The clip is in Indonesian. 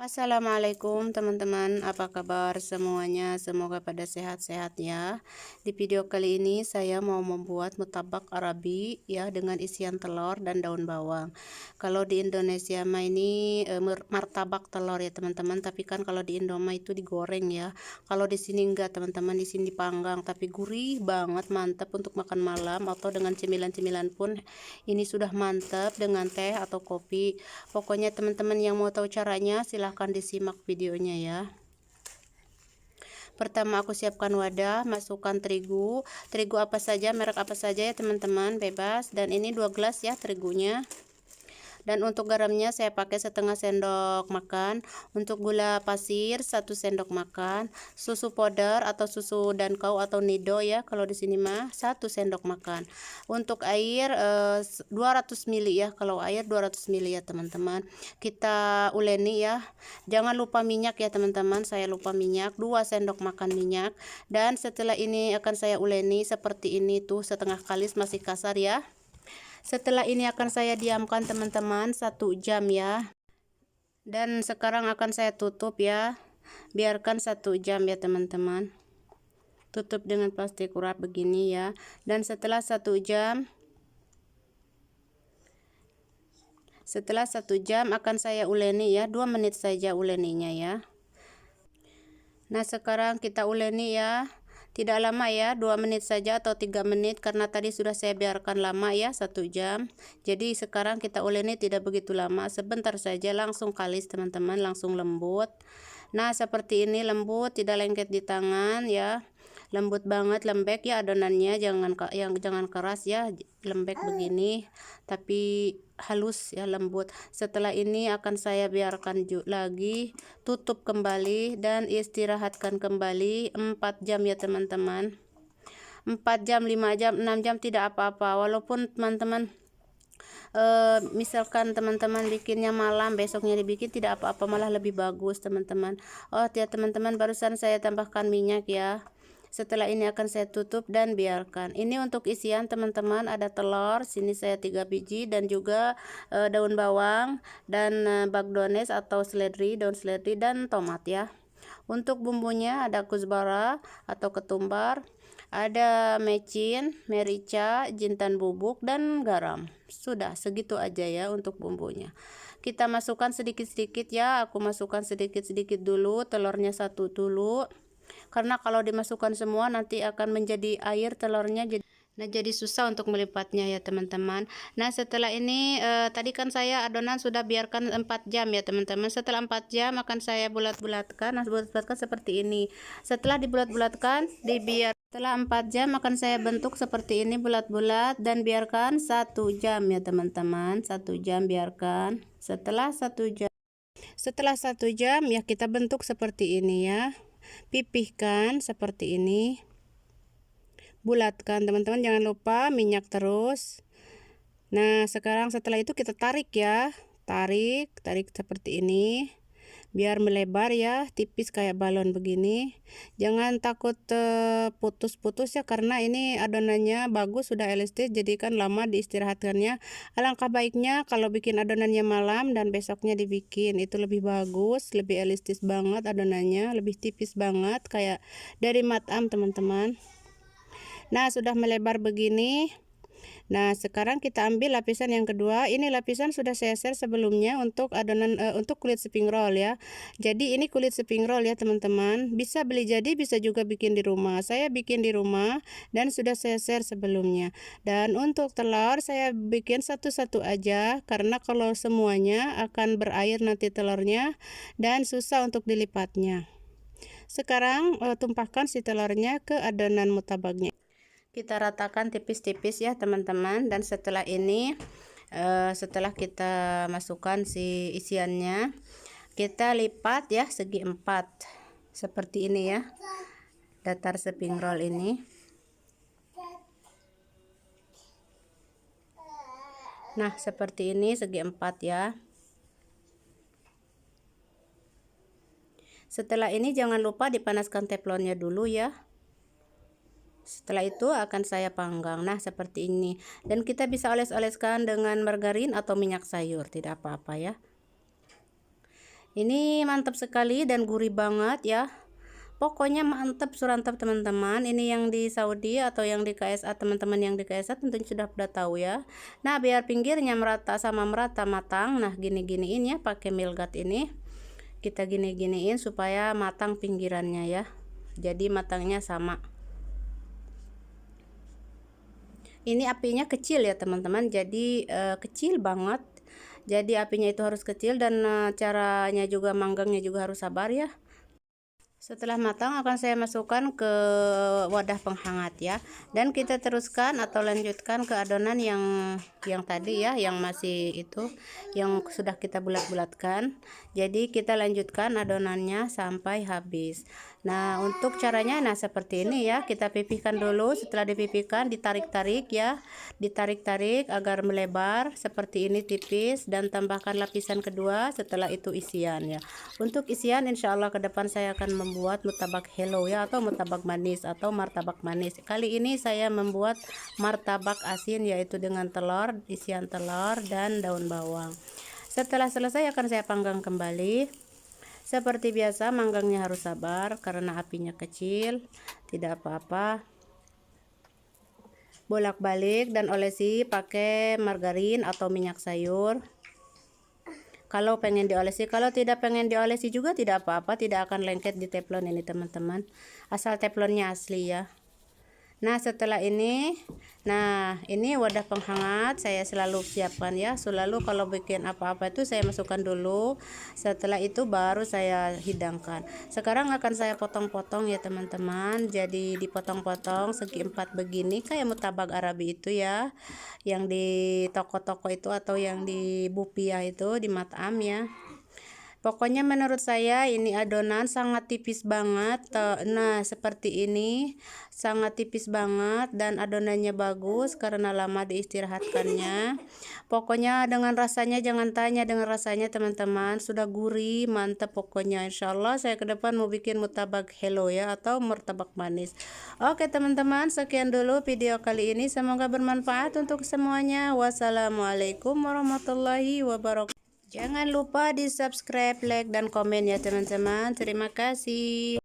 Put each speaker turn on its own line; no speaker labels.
Assalamualaikum teman-teman, apa kabar semuanya? Semoga pada sehat-sehat ya. Di video kali ini saya mau membuat mutabak Arabi ya dengan isian telur dan daun bawang. Kalau di Indonesia mah ini martabak telur ya teman-teman, tapi kan kalau di Indomie itu digoreng ya. Kalau di sini enggak teman-teman, di sini dipanggang, tapi gurih banget, mantap untuk makan malam atau dengan cemilan-cemilan pun ini sudah mantap dengan teh atau kopi. Pokoknya teman-teman yang mau tahu caranya silahkan disimak videonya ya. Pertama aku siapkan wadah, masukkan terigu apa saja, merek apa saja ya teman-teman, bebas. Dan ini 2 gelas ya terigunya. Dan untuk garamnya saya pakai setengah sendok makan. Untuk gula pasir 1 sendok makan. Susu powder atau susu dankau atau nido ya, kalau di sini mah 1 sendok makan. Untuk air 200 ml ya, kalau air 200 ml ya teman-teman. Kita uleni ya. Jangan lupa minyak ya teman-teman, saya lupa minyak, 2 sendok makan minyak. Dan setelah ini akan saya uleni seperti ini tuh, setengah kalis masih kasar ya. Setelah ini akan saya diamkan teman-teman 1 jam ya. Dan sekarang akan saya tutup ya. Biarkan 1 jam ya teman-teman. Tutup dengan plastik wrap begini ya. Dan setelah 1 jam akan saya uleni ya, 2 menit saja uleninya ya. Nah sekarang kita uleni ya, tidak lama ya, 2 menit saja atau 3 menit, karena tadi sudah saya biarkan lama ya, 1 jam. Jadi sekarang kita uleni tidak begitu lama, sebentar saja langsung kalis teman-teman, langsung lembut. Nah seperti ini, lembut, tidak lengket di tangan ya, lembut banget, lembek ya adonannya, jangan keras ya, lembek begini tapi halus ya, lembut. Setelah ini akan saya biarkan lagi, tutup kembali dan istirahatkan kembali 4 jam ya teman-teman. 4 jam, 5 jam, 6 jam tidak apa-apa, walaupun teman-teman misalkan teman-teman bikinnya malam, besoknya dibikin tidak apa-apa, malah lebih bagus teman-teman. Oh ya teman-teman, barusan saya tambahkan minyak ya. Setelah ini akan saya tutup dan biarkan. Ini untuk isian teman-teman, ada telur, sini saya 3 biji, dan juga daun bawang dan bagdones atau seledri, daun seledri, dan tomat ya. Untuk bumbunya ada kuzbara atau ketumbar, ada mecin, merica, jintan bubuk, dan garam. Sudah segitu aja ya untuk bumbunya. Kita masukkan sedikit-sedikit ya, aku masukkan sedikit-sedikit dulu, telurnya 1 dulu. Karena kalau dimasukkan semua nanti akan menjadi air telurnya, jadi susah untuk melipatnya ya teman-teman. Nah setelah ini tadi kan saya adonan sudah biarkan 4 jam ya teman-teman. Setelah 4 jam akan saya bulat-bulatkan. Nah bulat-bulatkan seperti ini. Setelah dibulat-bulatkan, setelah 4 jam akan saya bentuk seperti ini bulat-bulat dan biarkan 1 jam ya teman-teman. 1 jam biarkan. Setelah 1 jam ya kita bentuk seperti ini ya. Pipihkan seperti ini, bulatkan teman-teman, jangan lupa minyak terus. Nah sekarang setelah itu kita tarik ya, tarik seperti ini biar melebar ya, tipis kayak balon begini. Jangan takut putus-putus ya, karena ini adonannya bagus, sudah elastis, jadi kan lama diistirahatkannya. Alangkah baiknya kalau bikin adonannya malam dan besoknya dibikin, itu lebih bagus, lebih elastis banget adonannya, lebih tipis banget kayak dari matam teman-teman. Nah sudah melebar begini. Nah sekarang kita ambil lapisan yang kedua. Ini lapisan sudah saya share sebelumnya untuk adonan untuk kulit spring roll ya. Jadi ini kulit spring roll ya teman-teman, bisa beli jadi, bisa juga bikin di rumah. Saya bikin di rumah dan sudah saya share sebelumnya. Dan untuk telur saya bikin satu-satu aja, karena kalau semuanya akan berair nanti telurnya dan susah untuk dilipatnya. Sekarang tumpahkan si telurnya ke adonan mutabaknya. Kita ratakan tipis-tipis ya teman-teman. Dan setelah ini setelah kita masukkan si isiannya, kita lipat ya segi 4 seperti ini ya, datar spring roll ini. Nah seperti ini segi 4 ya. Setelah ini jangan lupa dipanaskan teflonnya dulu ya. Setelah itu akan saya panggang. Nah seperti ini. Dan kita bisa oles-oleskan dengan margarin atau minyak sayur, tidak apa-apa ya. Ini mantap sekali dan gurih banget ya. Pokoknya mantap surantap teman-teman. Ini yang di Saudi atau yang di KSA, teman-teman yang di KSA tentunya sudah pada tahu ya. Nah, biar pinggirnya merata sama merata matang. Nah, gini-giniin ya pakai milgat ini. Kita gini-giniin supaya matang pinggirannya ya. Jadi matangnya sama. Ini apinya kecil ya teman-teman. Jadi kecil banget. Jadi apinya itu harus kecil dan caranya juga manggangnya juga harus sabar ya. Setelah matang akan saya masukkan ke wadah penghangat ya, dan kita teruskan atau lanjutkan ke adonan yang tadi ya, yang masih itu yang sudah kita bulat-bulatkan. Jadi kita lanjutkan adonannya sampai habis. Nah, untuk caranya seperti ini ya, kita pipihkan dulu. Setelah dipipihkan ditarik-tarik ya, ditarik-tarik agar melebar seperti ini tipis, dan tambahkan lapisan kedua. Setelah itu isian ya. Untuk isian insya Allah ke depan saya akan membuat mutabak hello ya, atau mutabak manis atau martabak manis. Kali ini saya membuat martabak asin, yaitu dengan telur, isian telur dan daun bawang. Setelah selesai akan saya panggang kembali. Seperti biasa manggangnya harus sabar karena apinya kecil, tidak apa-apa. Bolak-balik dan olesi pakai margarin atau minyak sayur. Kalau pengen diolesi, kalau tidak pengen diolesi juga tidak apa-apa, tidak akan lengket di teflon ini teman-teman. Asal teflonnya asli ya. Nah, setelah ini, ini wadah penghangat saya selalu siapkan ya. Selalu kalau bikin apa-apa itu saya masukkan dulu. Setelah itu baru saya hidangkan. Sekarang akan saya potong-potong ya teman-teman. Jadi dipotong-potong segi 4 begini kayak mutabak Arabi itu ya. Yang di toko-toko itu atau yang di Bupia itu di Matam ya. Pokoknya menurut saya ini adonan sangat tipis banget. Nah, seperti ini sangat tipis banget dan adonannya bagus karena lama diistirahatkannya. Pokoknya dengan rasanya jangan tanya, dengan rasanya teman-teman sudah gurih, mantap pokoknya. Insya Allah saya ke depan mau bikin mutabak hello ya, atau martabak manis. Oke teman-teman, sekian dulu video kali ini, semoga bermanfaat untuk semuanya. Wassalamualaikum warahmatullahi wabarakatuh. Jangan lupa di subscribe, like, dan komen ya teman-teman. Terima kasih.